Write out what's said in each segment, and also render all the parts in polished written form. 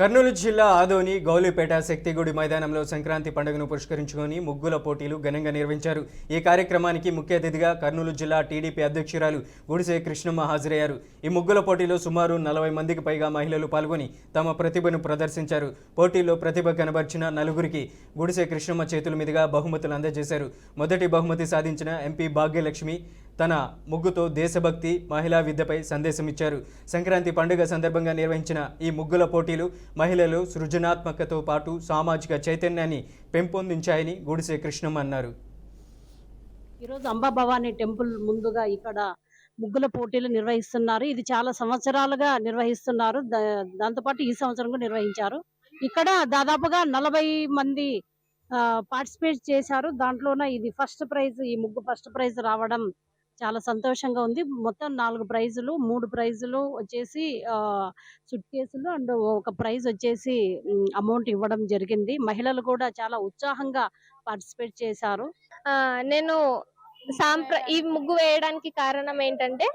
కర్నూలు జిల్లా ఆదోని గౌలిపేట శక్తిగుడి మైదానంలో సంక్రాంతి పండుగను పురస్కరించుకొని ముగ్గుల పోటీలు ఘనంగా నిర్వహించారు. ఈ కార్యక్రమానికి ముఖ్య అతిథిగా కర్నూలు జిల్లా టీడీపీ అధ్యక్షురాలు గుడిసె కృష్ణమ్మ హాజరయ్యారు. ఈ ముగ్గుల పోటీలో సుమారు 40 మందికి పైగా మహిళలు పాల్గొని తమ ప్రతిభను ప్రదర్శించారు. పోటీల్లో ప్రతిభ కనబర్చిన నలుగురికి గుడిసె కృష్ణమ్మ చేతుల మీదుగా బహుమతులు అందజేశారు. మొదటి బహుమతి సాధించిన ఎంపీ భాగ్యలక్ష్మి తన ముగ్గుతో దేశభక్తి, మహిళా విద్యపై సందేశమిచ్చారు. సంక్రాంతి పండుగ సందర్భంగా నిర్వహించిన ఈ ముగ్గుల పోటీలు మహిళలు సృజనాత్మకతో పాటు సామాజిక చైతన్యాన్ని పెంపొందించాయని గుడిసె కృష్ణమ్మ అన్నారు. ఈరోజు అంబాభవాని టెంపుల్ ముందుగా ఇక్కడ ముగ్గుల పోటీలు నిర్వహిస్తున్నారు. ఇది చాలా సంవత్సరాలుగా నిర్వహిస్తున్నారు. దాంతోపాటు ఈ సంవత్సరం కూడా నిర్వహించారు. ఇక్కడ దాదాపుగా 40 మంది పార్టిసిపేట్ చేశారు. దాంట్లోనే ఇది ఫస్ట్ ప్రైజ్, ఈ ముగ్గు ఫస్ట్ ప్రైజ్ రావడం చాలా సంతోషంగా ఉంది. మొత్తం 4 ప్రైజులు, 3 ప్రైజులు వచ్చేసి సుట్ కేసులు అండ్ ఒక ప్రైజ్ వచ్చేసి అమౌంట్ ఇవ్వడం జరిగింది. మహిళలు కూడా చాలా ఉత్సాహంగా పార్టిసిపేట్ చేశారు. నేను ఈ ముగ్గు వేయడానికి కారణం ఏంటంటే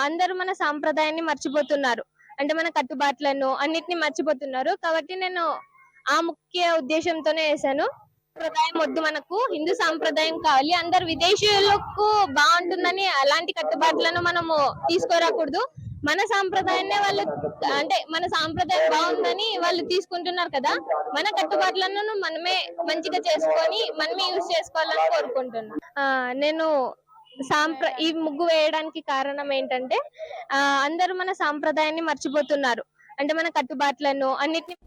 అందరూ మన సాంప్రదాయాన్ని మర్చిపోతున్నారు. అంటే మన కట్టుబాట్లను అన్నిటిని మర్చిపోతున్నారు. కాబట్టి నేను ఆ ముఖ్య ఉద్దేశంతోనే వేసాను. సాంప్రదాయం వద్దు, మనకు హిందూ సాంప్రదాయం కావాలి. అందరు విదేశీయులకు బాగుంటుందని అలాంటి కట్టుబాట్లను మనము తీసుకురాకూడదు. మన సాంప్రదాయాన్ని వాళ్ళు, అంటే మన సాంప్రదాయం బాగుందని వాళ్ళు తీసుకుంటున్నారు కదా, మన కట్టుబాట్లను మనమే మంచిగా చేసుకొని మనమే యూజ్ చేసుకోవాలని కోరుకుంటున్నాను. నేను ఈ ముగ్గు వేయడానికి కారణం ఏంటంటే అందరూ మన సాంప్రదాయాన్ని మర్చిపోతున్నారు. అంటే మన కట్టుబాట్లను అన్నిటిని